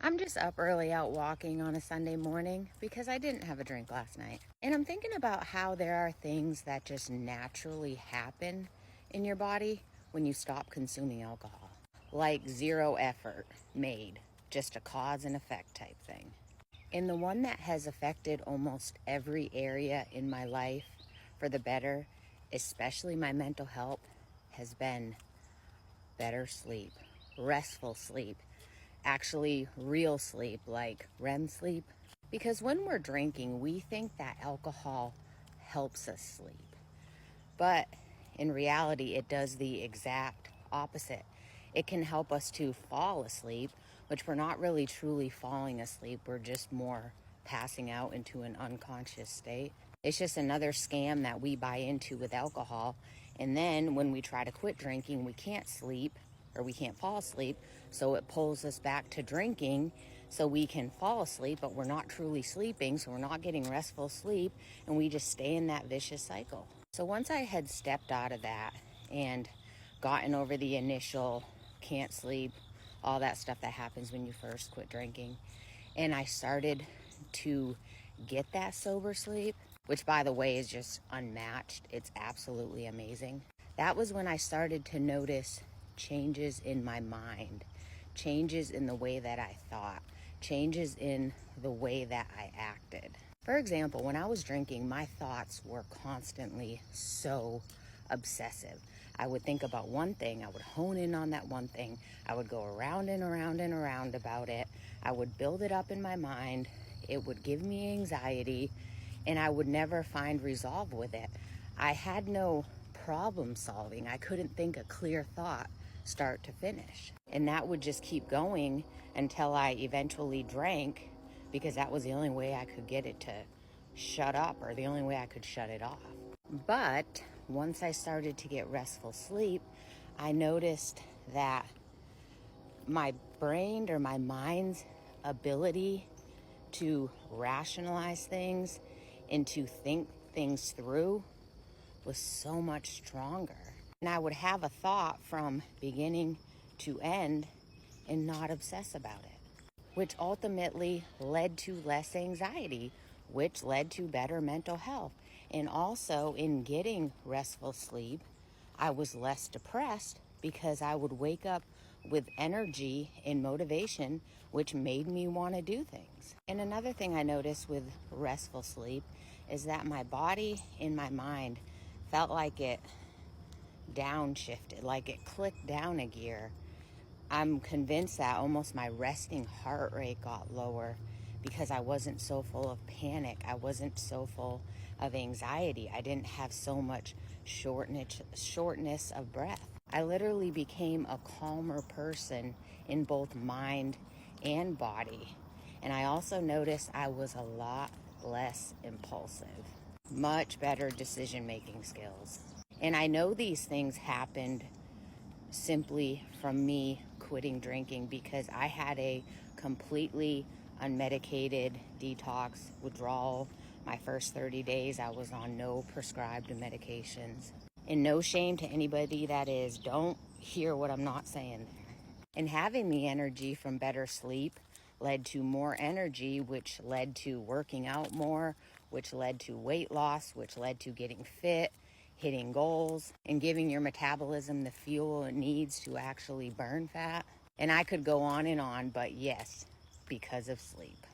I'm just up early out walking on a Sunday morning because I didn't have a drink last night. And I'm thinking about how there are things that just naturally happen in your body when you stop consuming alcohol. Like zero effort made, just a cause and effect type thing. And the one that has affected almost every area in my life for the better, especially my mental health, has been better sleep, restful sleep, actually real sleep like REM sleep. Because when we're drinking, we think that alcohol helps us sleep. But in reality, it does the exact opposite. It can help us to fall asleep, which we're not really truly falling asleep. We're just more passing out into an unconscious state. It's just another scam that we buy into with alcohol. And then when we try to quit drinking, we can't sleep or we can't fall asleep. So it pulls us back to drinking so we can fall asleep, but we're not truly sleeping. So we're not getting restful sleep and we just stay in that vicious cycle. So once I had stepped out of that and gotten over the initial can't sleep, all that stuff that happens when you first quit drinking, and I started to get that sober sleep, which by the way is just unmatched. It's absolutely amazing. That was when I started to notice changes in my mind, changes in the way that I thought, changes in the way that I acted. For example, when I was drinking, my thoughts were constantly so obsessive. I would think about one thing, I would hone in on that one thing, I would go around and around and around about it, I would build it up in my mind, it would give me anxiety, and I would never find resolve with it. I had no problem solving. I couldn't think a clear thought start to finish. And that would just keep going until I eventually drank, because that was the only way I could get it to shut up, or the only way I could shut it off. But once I started to get restful sleep, I noticed that my brain or my mind's ability to rationalize things and to think things through was so much stronger. And I would have a thought from beginning to end and not obsess about it, which ultimately led to less anxiety, which led to better mental health. And also in getting restful sleep, I was less depressed because I would wake up with energy and motivation, which made me want to do things. And another thing I noticed with restful sleep is that my body and my mind felt like it downshifted, like it clicked down a gear. I'm convinced that almost my resting heart rate got lower because I wasn't so full of panic. I wasn't so full of anxiety. I didn't have so much shortness of breath. I literally became a calmer person in both mind and body. And I also noticed I was a lot less impulsive, much better decision-making skills. And I know these things happened simply from me quitting drinking because I had a completely unmedicated detox withdrawal. My first 30 days, I was on no prescribed medications. And no shame to anybody that is, don't hear what I'm not saying. And having the energy from better sleep led to more energy, which led to working out more, which led to weight loss, which led to getting fit, hitting goals, and giving your metabolism the fuel it needs to actually burn fat. And I could go on and on, but yes, because of sleep.